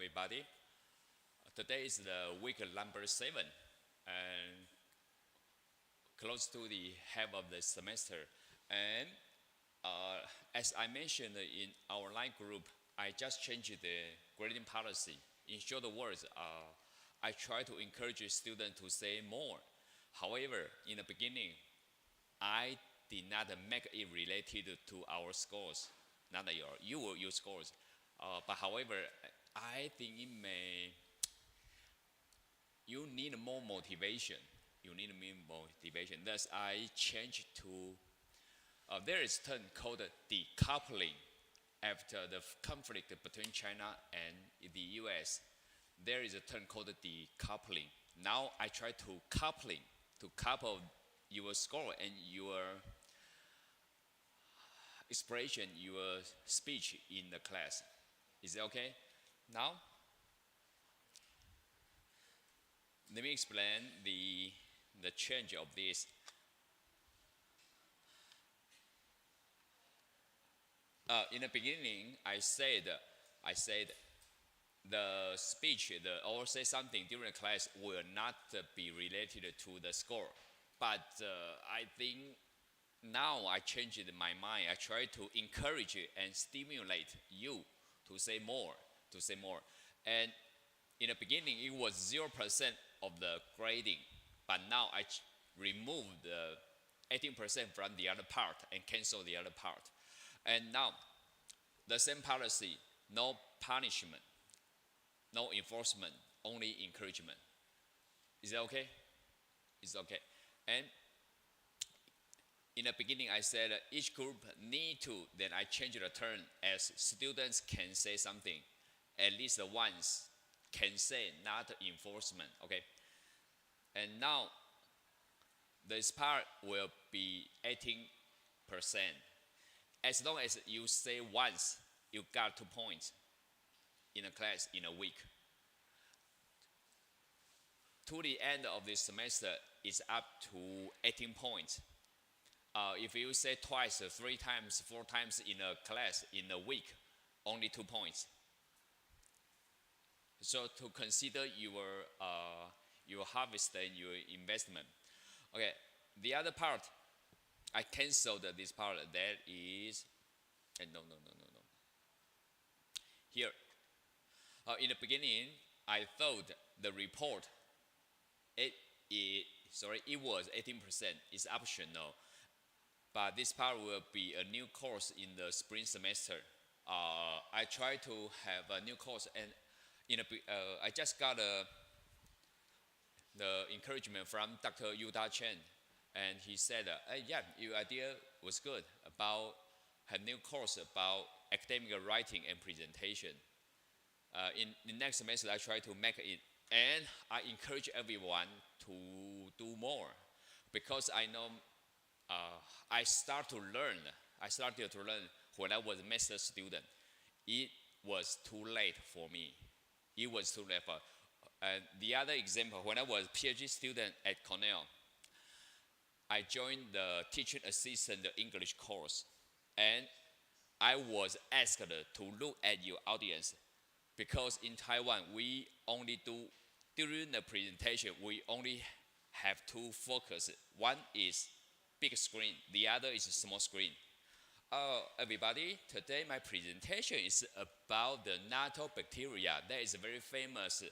everybody. Today is the week number 7 and close to the half of the semester. And as I mentioned in our line group, I just changed the grading policy. In short words, I try to encourage students to say more. However, in the beginning, I did not make it related to our scores, not your scores. But however, I think you need more motivation. Thus, I changed to, there is a term called decoupling. After the conflict between China and the US, there is a term called decoupling. Now I try to couple your score and your expression, your speech in the class. Is it okay? Now, let me explain the change of this. In the beginning, I said the speech, or say something during the class will not be related to the score. But I think now I changed my mind. I try to encourage and stimulate you to say more. And in the beginning, it was 0% of the grading. But now I removed the 18% from the other part and cancel the other part. And now, the same policy, no punishment, no enforcement, only encouragement. Is that okay? It's okay. And in the beginning, I said each group need to, then I changed the term as students can say something. At least once can say, not enforcement, okay? And now, this part will be 18%. As long as you say once, you got 2 points in a class in a week. To the end of this semester, it's up to 18 points. If you say twice, 3 times, 4 times in a class in a week, only 2 points. So to consider your harvest and your investment. Okay, the other part, I canceled this part. That is, no. Here, in the beginning, I thought the report, it was 18%. It's optional, but this part will be a new course in the spring semester. I try to have a new course, and I just got the encouragement from Dr. Yuda Chen. And he said, yeah, your idea was good about a new course about academic writing and presentation. In the next semester, I try to make it. And I encourage everyone to do more. Because I know I started to learn when I was a master's student. It was too late for me. And the other example, when I was a PhD student at Cornell, I joined the teaching assistant English course, and I was asked to look at your audience because in Taiwan, we only do, during the presentation, we only have 2 focus. One is big screen, the other is small screen. Everybody, today my presentation is about the natto bacteria. That is a very famous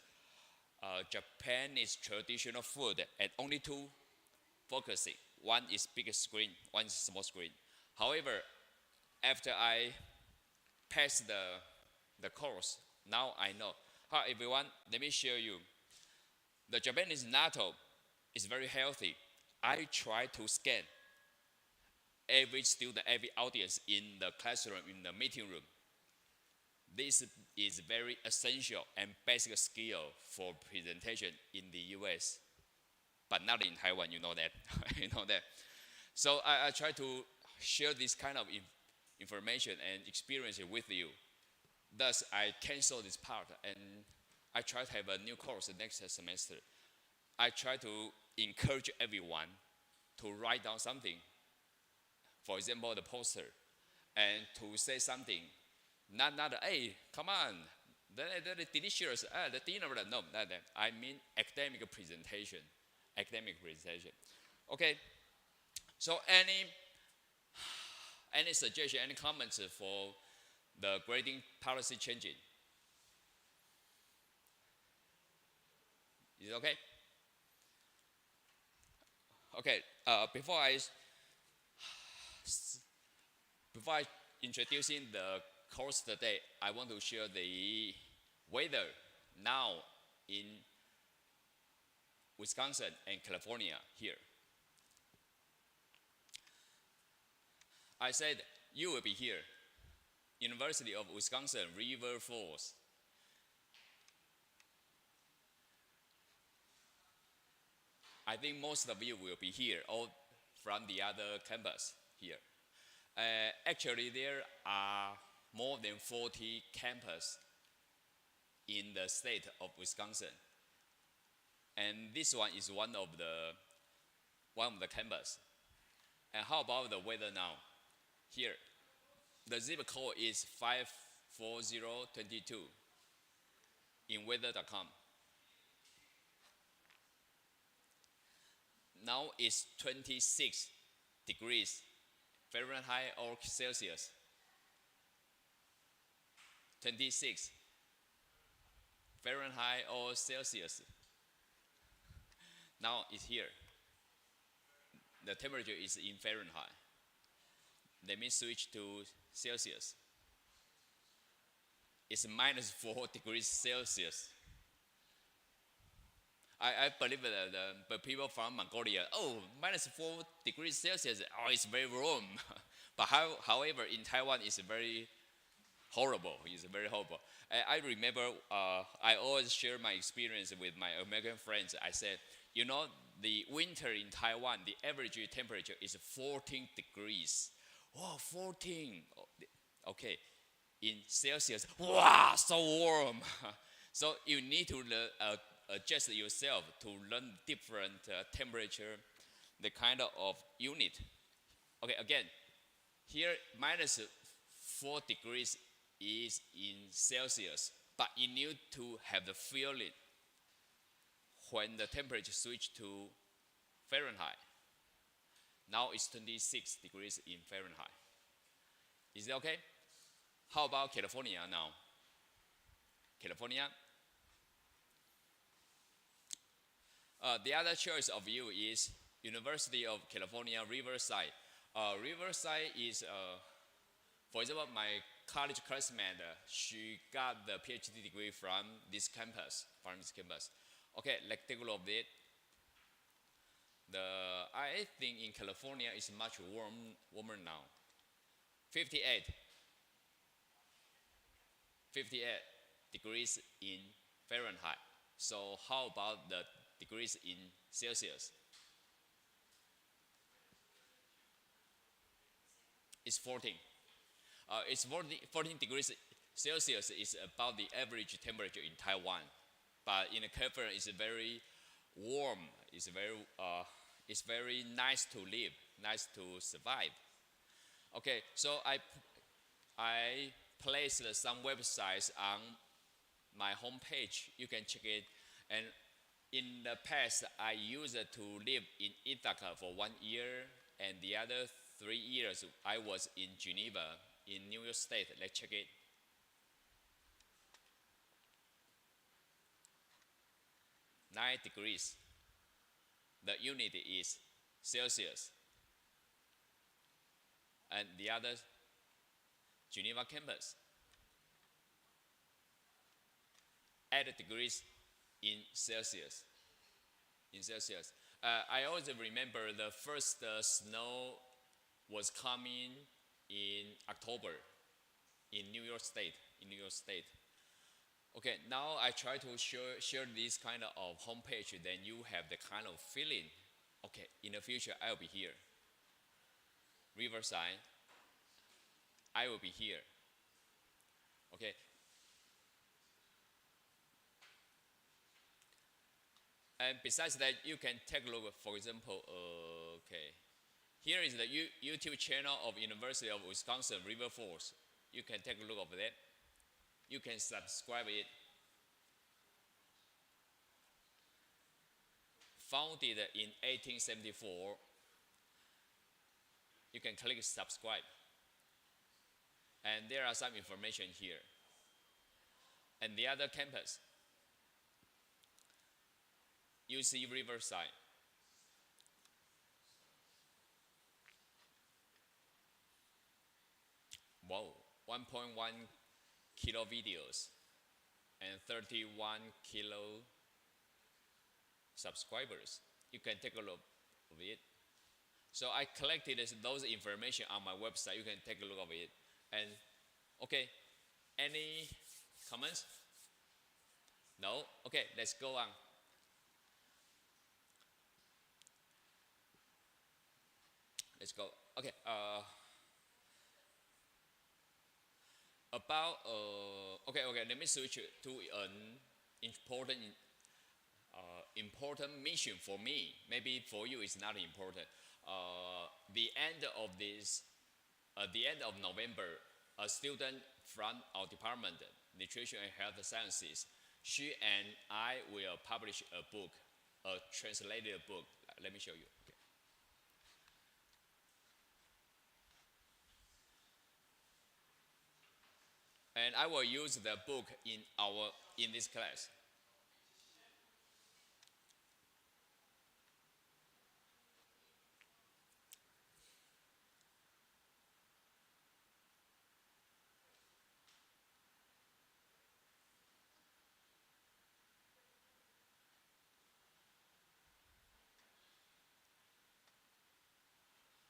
Japanese traditional food, and only 2 focusing. One is big screen, one is small screen. However, after I passed the course, now I know. Hi everyone, let me show you. The Japanese natto is very healthy. I try to scan every student, every audience in the classroom, in the meeting room. This is very essential and basic skill for presentation in the US. But not in Taiwan, you know that. So I try to share this kind of information and experience with you. Thus, I cancel this part and I try to have a new course next semester. I try to encourage everyone to write down something. For example, the poster, and to say something. Not, hey, come on, The delicious, the dinner, no, I mean academic presentation. Okay, so any suggestion, any comments for the grading policy changing? Is it okay? Okay, before I introducing the course today, I want to share the weather now in Wisconsin and California here. I said you will be here, University of Wisconsin, River Falls. I think most of you will be here, or from the other campus here. Actually, there are more than 40 campuses in the state of Wisconsin, and this one is one of the campus. And how about the weather now? Here, the zip code is 54022 in weather.com. Now it's 26 degrees Fahrenheit or Celsius. 26 Fahrenheit or Celsius. Now it's here. The temperature is in Fahrenheit. Let me switch to Celsius. It's -4 degrees Celsius. I believe that the people from Mongolia, -4 degrees Celsius, it's very warm. But however, in Taiwan, it's very horrible. It's very horrible. I remember I always share my experience with my American friends. I said, the winter in Taiwan, the average temperature is 14 degrees. Wow, 14. Okay, in Celsius, wow, so warm. So you need to adjust yourself to learn different temperature, the kind of unit. Okay, again, here -4 degrees is in Celsius, but you need to have the feeling when the temperature switch to Fahrenheit. Now it's 26 degrees in Fahrenheit. Is it okay? How about California now? California? The other choice of you is University of California, Riverside. Riverside is, for example, my college classmate, she got the PhD degree from this campus. Okay, let's take a look at it. I think in California it's much warmer now. 58 degrees in Fahrenheit. So how about the degrees in Celsius? It's 14. It's 14 degrees Celsius is about the average temperature in Taiwan. But in California, it's very warm. It's very nice to live, nice to survive. Okay, so I placed some websites on my homepage. You can check it. And in the past, I used it to live in Ithaca for 1 year, and the other 3 years I was in Geneva, in New York State. Let's check it. Nine degrees. The unit is Celsius. And the other Geneva campus, 8 degrees in Celsius. I also remember the first snow was coming in October in New York State. Okay, now I try to share this kind of homepage, then you have the kind of feeling. Okay, in the future I'll be here. Riverside, I will be here. Okay. And besides that, you can take a look, for example, okay. Here is the YouTube channel of University of Wisconsin, River Falls. You can take a look of that. you can subscribe it. Founded in 1874, you can click subscribe. And there are some information here. And the other campus, UC Riverside. Wow, 1.1 kilo videos and 31 kilo subscribers. You can take a look of it. So I collected those information on my website. You can take a look of it. And okay, any comments? No? Okay, let's go on. Let's go. Okay. Okay. Let me switch to an important mission for me. Maybe for you it's not important. The end of November, a student from our department, Nutrition and Health Sciences, she and I will publish a book, a translated book. Let me show you. Okay. And I will use the book in this class.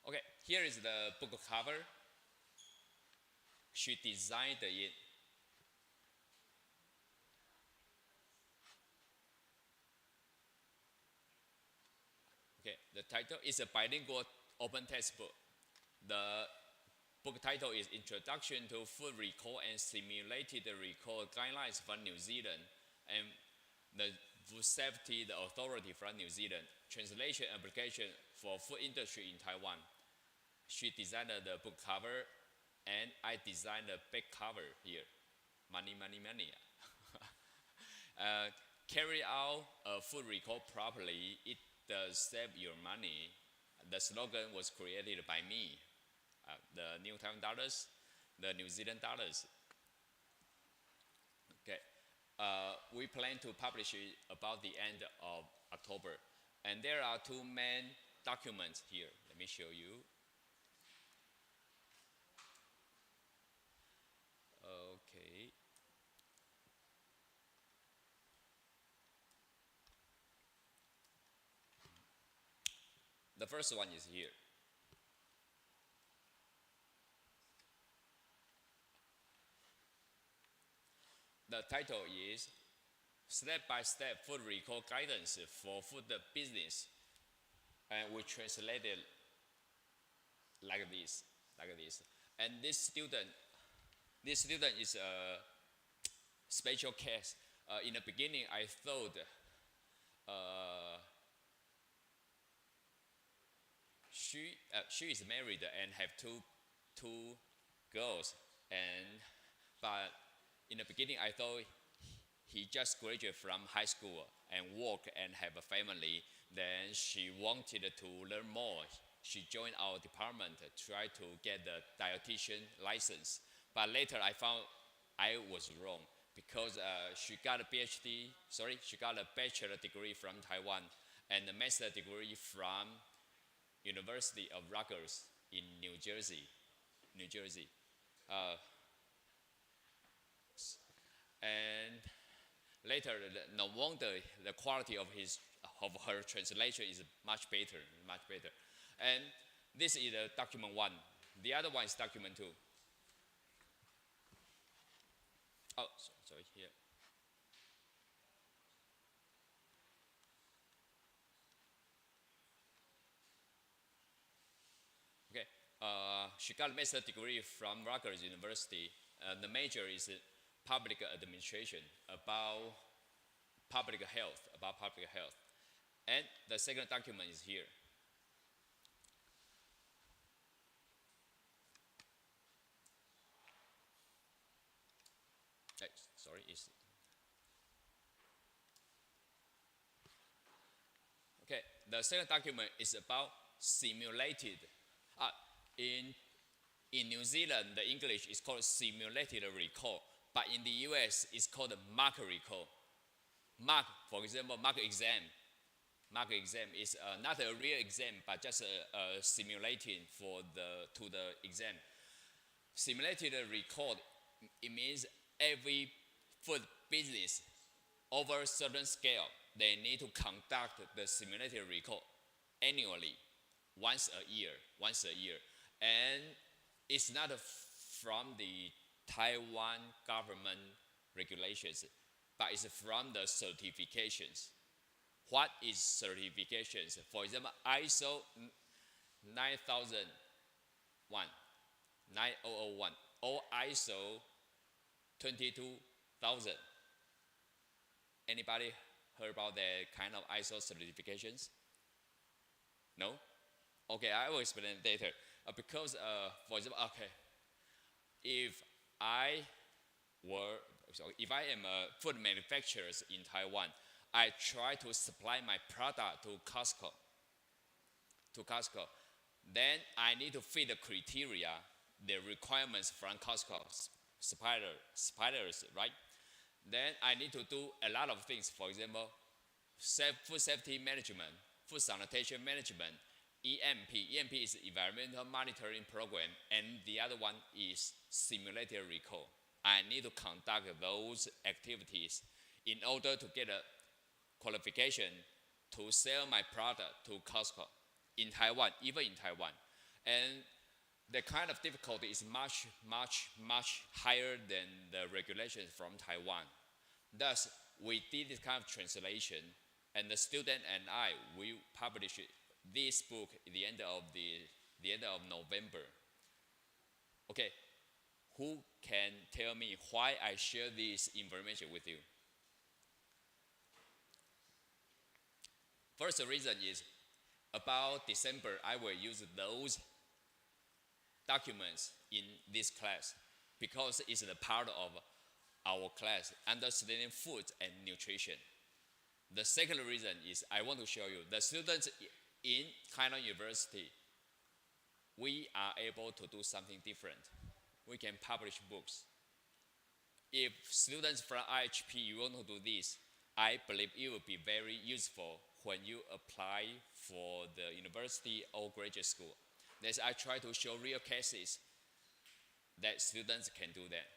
Okay, here is the book cover. She designed it. Okay, the title is a bilingual open textbook. The book title is Introduction to Food Recall and Simulated Recall Guidelines from New Zealand and the Food Safety Authority from New Zealand. Translation application for food industry in Taiwan. She designed the book cover and I designed the back cover here. Money. Carry out a food recall properly, it does save your money. The slogan was created by me. The New Taiwan dollars, the New Zealand dollars. Okay, we plan to publish it about the end of October. And there are two main documents here. Let me show you. Okay. The first one is here. The title is Step-by-Step Food Recall Guidance for Food Business. And we translate it like this. And this student is a special case. In the beginning, I thought she is married and have two girls, but in the beginning I thought he just graduated from high school and work and have a family. Then she wanted to learn more. She joined our department, tried to get the dietitian license. But later I found I was wrong because she got a bachelor degree from Taiwan and a master degree from University of Rutgers in New Jersey. And later, no wonder the quality of her translation is much better. And this is document 1. The other one is document 2. Oh, sorry, here. Okay, she got a master's degree from Rutgers University. The major is public administration, about public health. And the second document is here. the second document is about simulated. In New Zealand, the English is called simulated recall, but in the US, it's called mock recall. Mock, for example, mock exam. Mock exam is not a real exam, but just a simulating to the exam. Simulated recall, it means every food business over a certain scale, they need to conduct the simulated recall annually, once a year. And it's not from the Taiwan government regulations, but it's from the certifications. What is certifications? For example, ISO 9001, 9001, or ISO 22000. Anybody heard about the kind of ISO certifications? No? Okay, I will explain later. Because, for example, okay, if I am a food manufacturer in Taiwan, I try to supply my product to Costco. Then I need to fit the criteria, the requirements from Costco suppliers, right? Then I need to do a lot of things. For example, food safety management, food sanitation management, EMP. EMP is environmental monitoring program, and the other one is simulated recall. I need to conduct those activities in order to get a qualification to sell my product to Costco in Taiwan, even in Taiwan. And the kind of difficulty is much higher than the regulations from Taiwan. Thus, we did this kind of translation, and the student and I, we published this book at the end of November. Okay, who can tell me why I share this information with you? First reason is about December, I will use those documents in this class because it's a part of our class, understanding food and nutrition. The second reason is I want to show you the students in Taiwan University, we are able to do something different. We can publish books. If students from IHP, you want to do this, I believe it will be very useful when you apply for the university or graduate school. Thus, I try to show real cases that students can do that.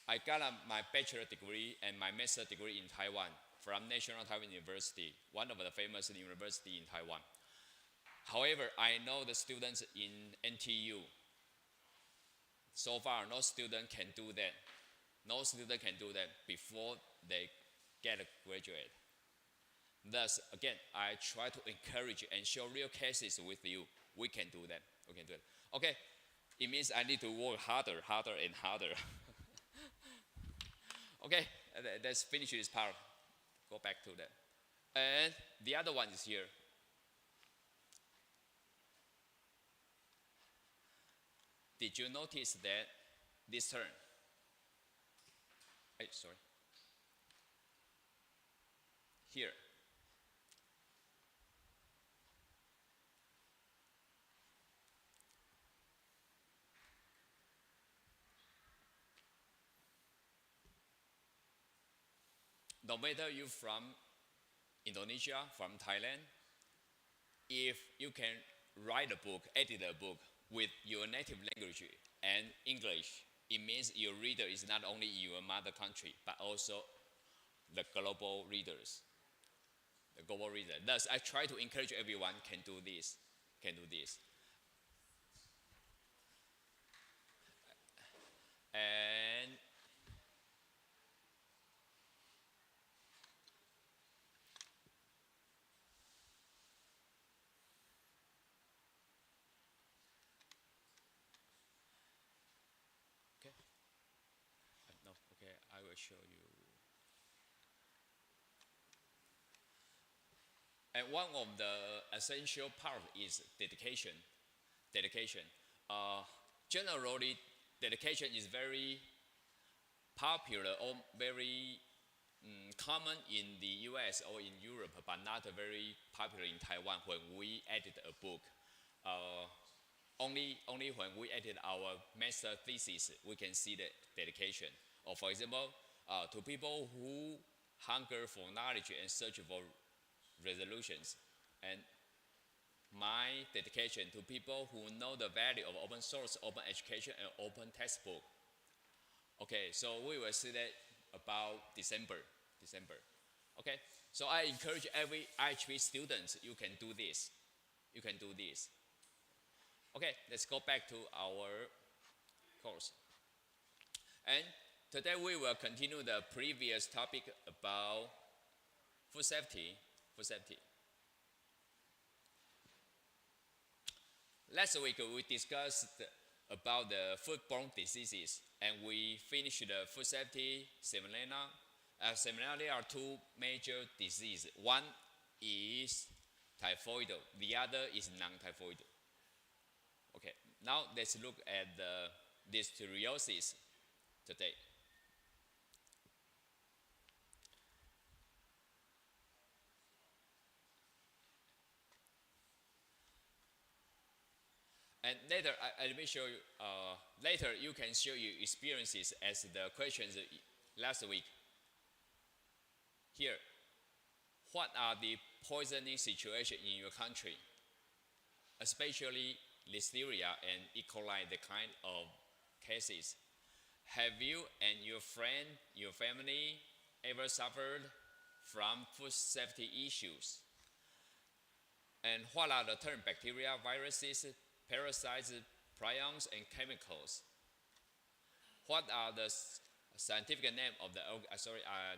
I got my bachelor degree and my master degree in Taiwan from National Taiwan University, one of the famous university in Taiwan. However, I know the students in NTU. So far, no student can do that. No student can do that before they get a graduate. Thus, again, I try to encourage and show real cases with you. We can do that. We can do it. Okay, it means I need to work harder and harder. Okay, let's finish this part. Go back to that. And the other one is here. Did you notice that this term? Sorry. Here. No matter you're from Indonesia, from Thailand, if you can write a book, edit a book with your native language and English, it means your reader is not only your mother country, but also the global readers. The global reader. Thus, I try to encourage everyone can do this. And I will show you. And one of the essential part is dedication. Generally, dedication is very popular or very common in the US or in Europe, but not very popular in Taiwan when we edit a book. Only when we edit our master thesis, we can see the dedication. Or for example, to people who hunger for knowledge and search for resolutions. And my dedication to people who know the value of open source, open education, and open textbook. Okay, so we will see that about December. Okay, so I encourage every IHP student, you can do this. Okay, let's go back to our course. And today we will continue the previous topic about food safety. Last week we discussed about the foodborne diseases, and we finished the food safety seminar. There are two major diseases. One is typhoid, the other is non-typhoid. Okay, now let's look at the listeriosis today. And later, let me show you. Later, you can show your experiences as the questions last week. Here, what are the poisoning situations in your country, especially Listeria and E. coli, the kind of cases? Have you and your friend, your family ever suffered from food safety issues? And what are the terms bacteria, viruses, parasites, prions, and chemicals? What are the scientific name of the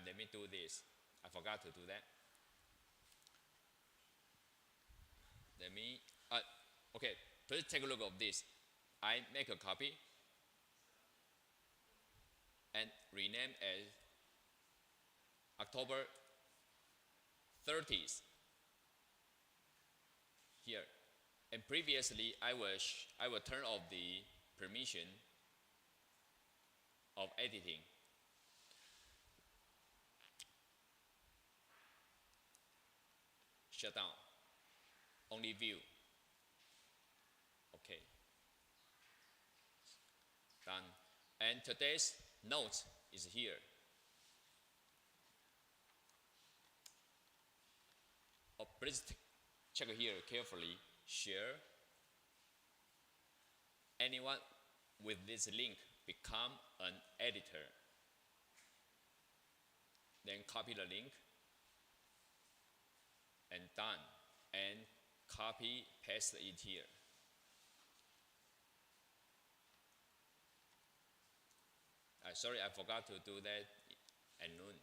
let me do this. I forgot to do that. Okay, please take a look at this. I make a copy and rename as October 30th here. And previously, I will turn off the permission of editing. Shut down. Only view. Okay. Done. And today's note is here. Please check here carefully. Share. Anyone with this link become an editor. Then copy the link and done. And copy, paste it here. Sorry, I forgot to do that at noon.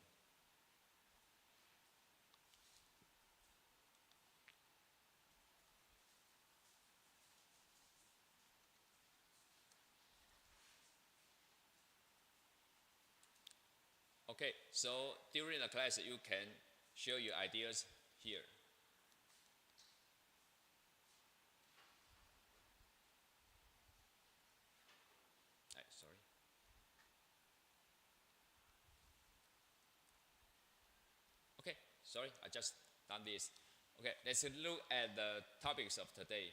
Okay, so during the class, you can share your ideas here. Sorry. Okay, sorry, I just done this. Okay, let's look at the topics of today.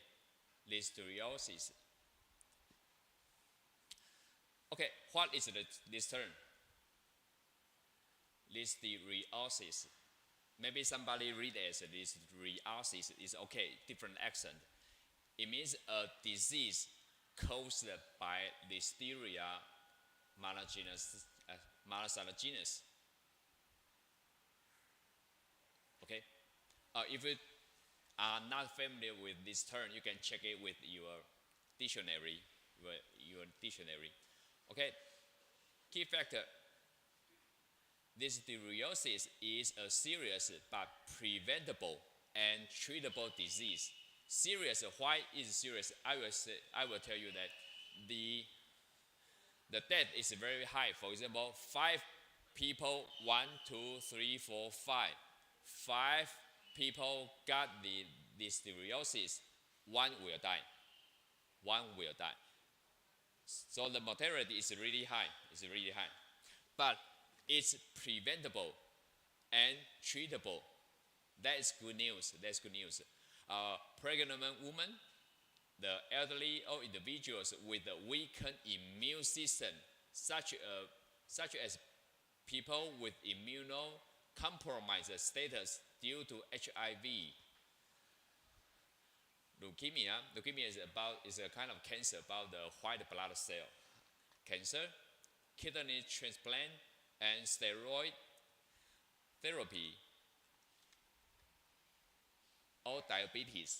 Listeriosis. Okay, what is this term? Listeriosis. Maybe somebody read as listeriosis. It's okay, different accent. It means a disease caused by Listeria malasaligenius. Okay, if you are not familiar with this term, you can check it with your dictionary. Okay, key factor. Listeriosis is a serious but preventable and treatable disease. Serious, why is it serious? I will tell you that the death is very high. For example, 5 people, 1, 2, 3, 4, 5. 5 people got the listeriosis, 1 will die. So the mortality is really high. But it's preventable. and treatable. That is good news. That's good news. Pregnant women, the elderly or individuals with a weakened immune system, such as people with immunocompromised status due to HIV. Leukemia is a kind of cancer about the white blood cell. Cancer, kidney transplant, and steroid therapy, or diabetes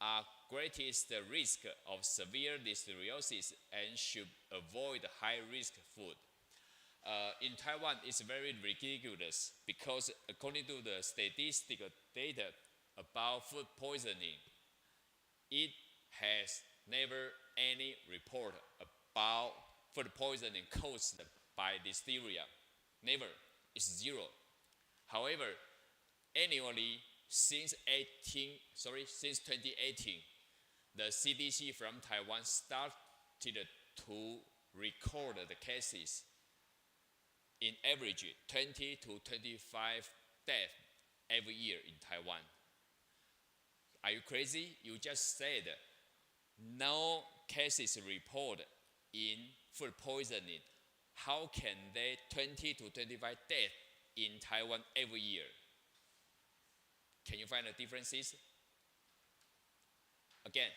are greatest risk of severe listeriosis and should avoid high-risk food. In Taiwan, it's very ridiculous because according to the statistical data about food poisoning, it has never any report about food poisoning caused by listeria. Never. It's zero. However, annually since 2018, the CDC from Taiwan started to record the cases in average 20 to 25 deaths every year in Taiwan. Are you crazy? You just said no cases reported in food poisoning. How can they 20 to 25 deaths in Taiwan every year? Can you find the differences? Again,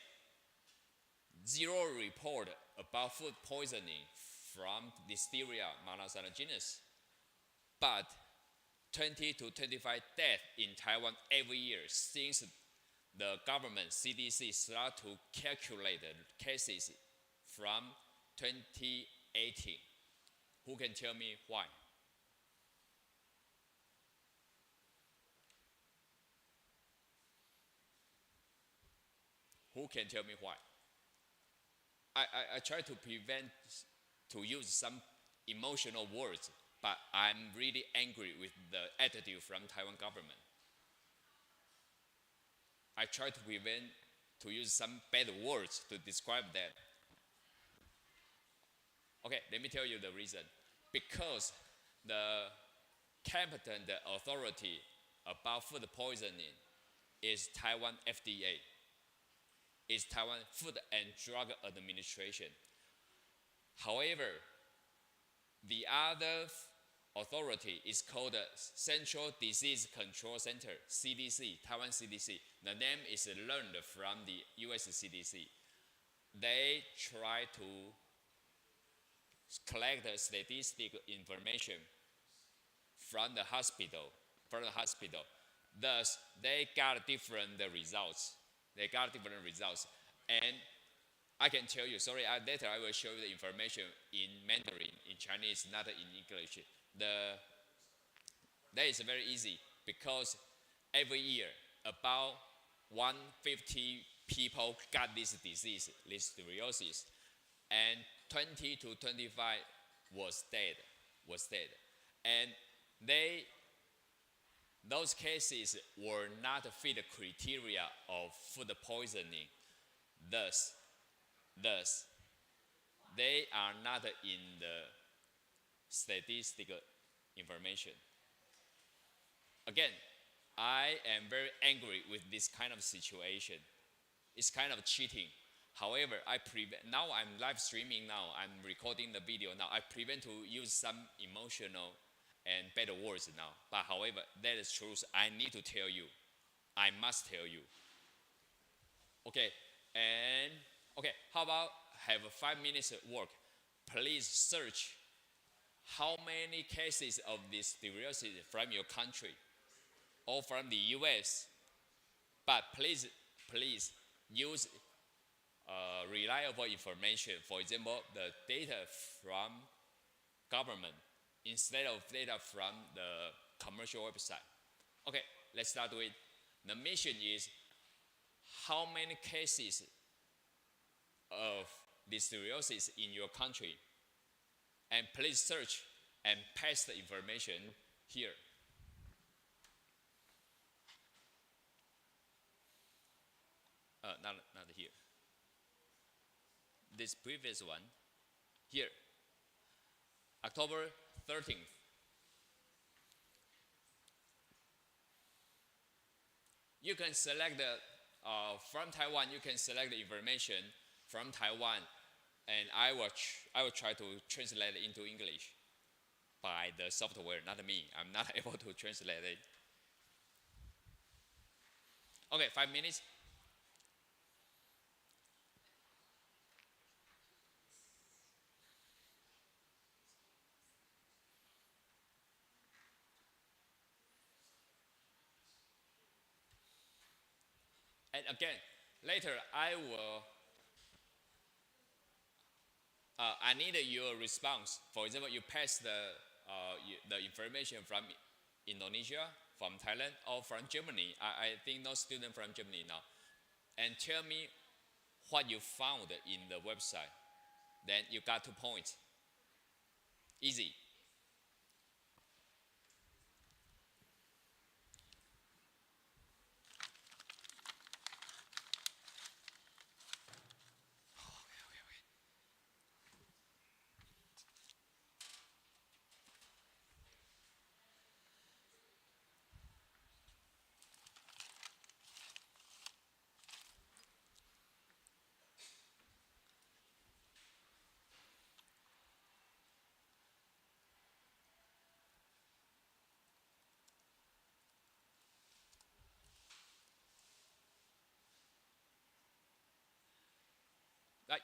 zero report about food poisoning from Listeria monocytogenes, but 20 to 25 deaths in Taiwan every year since the government CDC started to calculate the cases from 2018. Who can tell me why? Who can tell me why? I try to prevent to use some emotional words, but I'm really angry with the attitude from Taiwan government. I try to prevent to use some bad words to describe that. Okay, let me tell you the reason. Because the competent authority about food poisoning is Taiwan FDA. Is Taiwan Food and Drug Administration. However, the other authority is called the Central Disease Control Center, CDC, Taiwan CDC. The name is learned from the US CDC. They try to collect the statistical information from the hospital. Thus, they got different results. And I can tell you, sorry, later I will show you the information in Mandarin, in Chinese, not in English. That is very easy because every year about 150 people got this disease, listeriosis, and 20 to 25 was dead. And those cases were not fit the criteria of food poisoning. Thus, they are not in the statistical information. Again, I am very angry with this kind of situation. It's kind of cheating. However, now I'm live streaming now, I'm recording the video now. I prevent to use some emotional and better words now. But however, that is truth. I need to tell you. I must tell you. Okay, how about have 5 minutes at work? Please search how many cases of this listeriosis from your country or from the US. But please use reliable information. For example, the data from government instead of data from the commercial website. Okay, let's start with the mission is how many cases of listeriosis in your country, and please search and paste the information here. Not here. This previous one here, October 13th. You can select the, from Taiwan, you can select the information from Taiwan, and I will try to translate it into English by the software, not me. I'm not able to translate it. Okay, 5 minutes. And again, later I need your response. For example, you pass the information from Indonesia, from Thailand, or from Germany. I think no student from Germany now. And tell me what you found in the website. Then you got 2 points. Easy.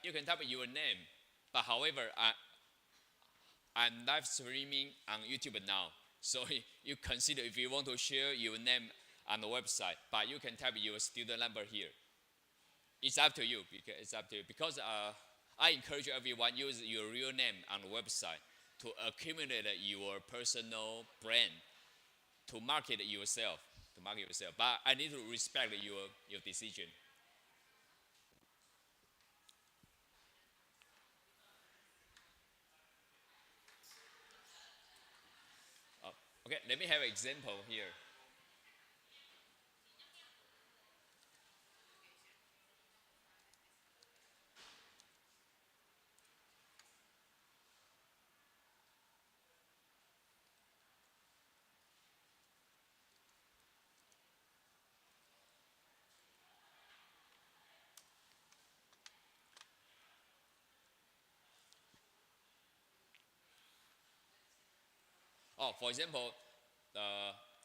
You can type your name, but however, I'm live streaming on YouTube now. So you consider if you want to share your name on the website, but you can type your student number here. It's up to you. Because I encourage everyone use your real name on the website to accumulate your personal brand, to market yourself. But I need to respect your decision. Okay, let me have an example here. For example,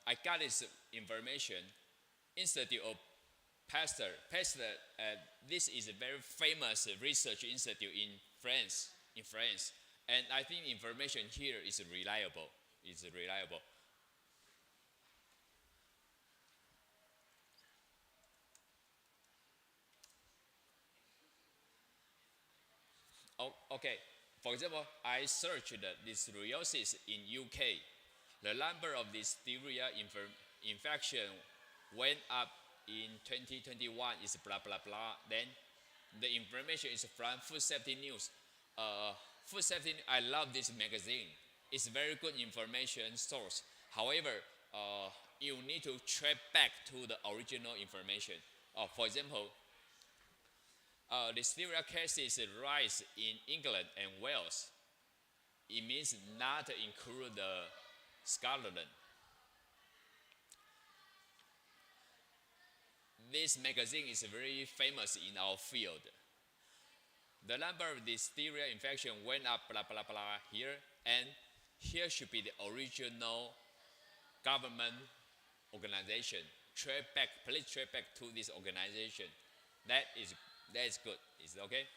I got this information Institute of Pasteur. This is a very famous research institute in France. And I think information here is reliable. Okay. For example, I searched listeriosis in UK. The number of listeria infection went up in 2021 is blah blah blah. Then the information is from Food Safety News. Food Safety, I love this magazine. It's very good information source. However, you need to track back to the original information. For example, listeria cases rise in England and Wales. It means not include the Scotland. This magazine is very famous in our field. The number of listeria infection went up blah blah blah here, and here should be the original government organization. Please track back to this organization. That is good. Is it okay?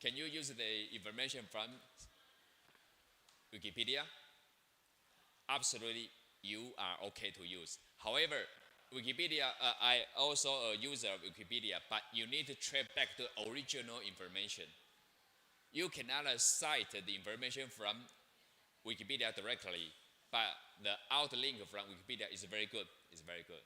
Can you use the information from Wikipedia? Absolutely, you are okay to use. However, Wikipedia, I also a user of Wikipedia, but you need to track back to original information. You cannot cite the information from Wikipedia directly, but the outlink from Wikipedia is very good. It's very good.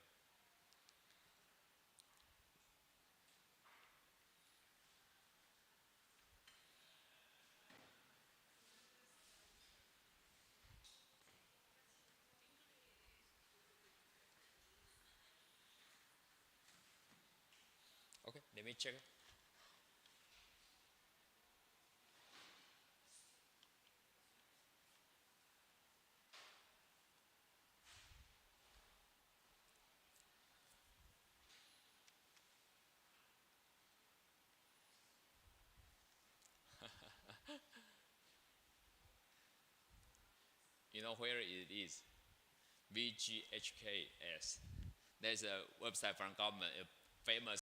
Okay, let me check. You know where it is? VGHKS. There's a website from government, a famous